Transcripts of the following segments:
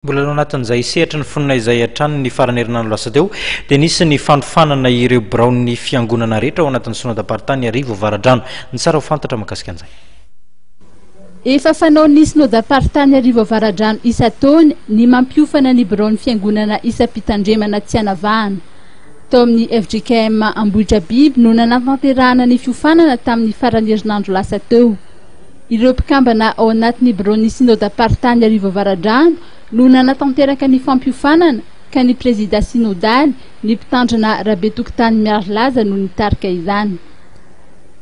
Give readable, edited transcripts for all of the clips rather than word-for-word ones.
Mbola ao anatin'izay sehatra ny fonina izay hatrany ny faran'ny herinandro lasa teo dia nisy ny fanofanana ireo biraon'ny Fiangonana rehetra ao anatin'ny Synodam-paritany Iarivo Avaradrano. Ny tsara ho fantatra mahakasika an'izay. Efa fanao ny Synodam-paritany Iarivo Avaradrano isan-taona ny mampiofana ny biraon'ny Fiangonana isam-pitandremana tsy hanavahana. Tao amin'ny FJKM Ambohitra Biby no nanatanterahana ny fiofanana tamin'ny faran'ny herinandro lasa teo. Ireo mpikambana ao anatin'ny biraon'ny Synodam-paritany Iarivo Avaradrano no nanatanteraka ny fampiofanana ka ny prezida sinodaly ny mpitandrina rabe tokotany miaro laza no nitarika izany.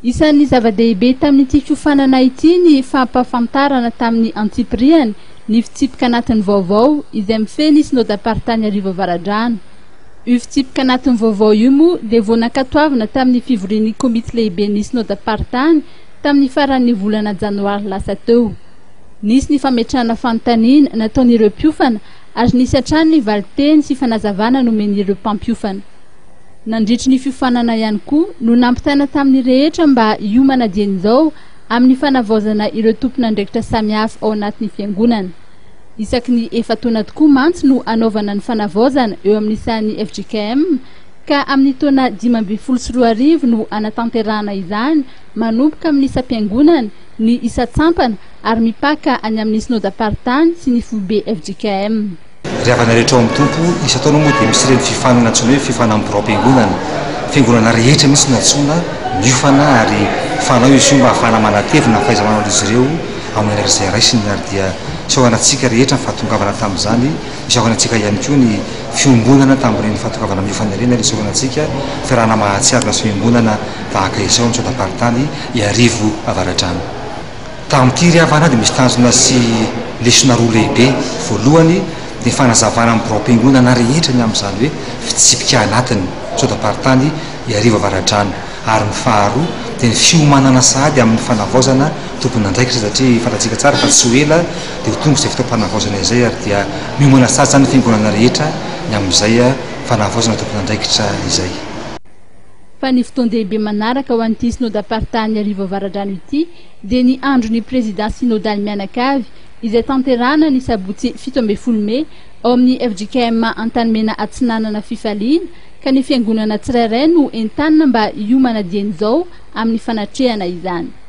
Isan'ny zava-dehibe tamin'ity fiofanana ity ny fampafantarana tamin'ny antsipriany ny fitsipika anatin'ny vaovao izay mifehy ny Synodam-paritany Iarivo Avaradrano. Io fitsipika anatin'ny vaovao io moa dia vao nankatoavana tamin'ny fivorian'ny komity lehibe ny Synodam-paritany tamin'ny faran'ny volana janoary lasa teo. Nisy ny fametrahana fanontaniana nataon'ireo mpiofana ary nisy hatrany ny valiteny sy fanazavana nomen'ireo mpampiofana. Nandritry ny fiofanana ihany koa no nampitaina tamin'ny rehetra mba hiomana dian'izao amin'ny fanavaozana ireo tompon'andraikitra samihafa ao anatin'ny fiangonana. Isaky ny efa-taona tokoa mantsy no anaovana ny fanavaozana eo amin'isan'ny FJKM ka amin'ny taona 2012 no anatanterahana izany manomboka amin'ny isa-piangonana ny isa-tsampana ary mipaka any amin'ny Synodam-paritany sy ny foibe FJKM. Riavana rehetra ao amin'ny tompo isa-taona moa dia misy ireny fifanana antsoina hoe fifanana birao-piangonana. Fiangonana rehetra misy natsoina miofana ary fanao izy io mba ahafahana manatevina faiza manao izy ireo amin'ny an'izay raisiny ary dia sehoanantsika rehetra ny fahatongavana tamin'izany, sehoanantsika ihany koa ny fiombonana tamin'ireny fahatongavana miofana ireny ary sehoanantsika fiarahana mahatsiarina sy fiombonana tahaka izao ny Synodam-paritany Iarivo Avaradrano. Tamin'ity riavana dia misy tanjona sy lesona roa lehibe. Voalohany dia fanazavana amin'ny birao-piangonana rehetra ny amin'izany hoe fitsipika anatin'ny Synodam-paritany Iarivo Avaradrano, ary ny faharoa dia ny fiomanana sahady amin'ny fanavaozana tompon'andraikitra satria fantatsika tsara fa tsy ho ela dia ho tonga izay fotoam-panavaozana izay ary dia miomana sahady zany fiangonana rehetra ny amin'izay fanavaozana tompon'andraikitra izay. Fa ny fotoan-dehibe manaraka ho an'ity Synodam-paritany Iarivo Avaradrano ity dia ny andro ny prezida sinodaly mianakavy izay tanterahana ny sabotsy 17 Mey ao amin'ny FJKM Antanimena Atsinanana Fifaliana ka ny fiangonana tsirairay no entanina mba hiomana dian'izao amin'ny fanatrehana izany.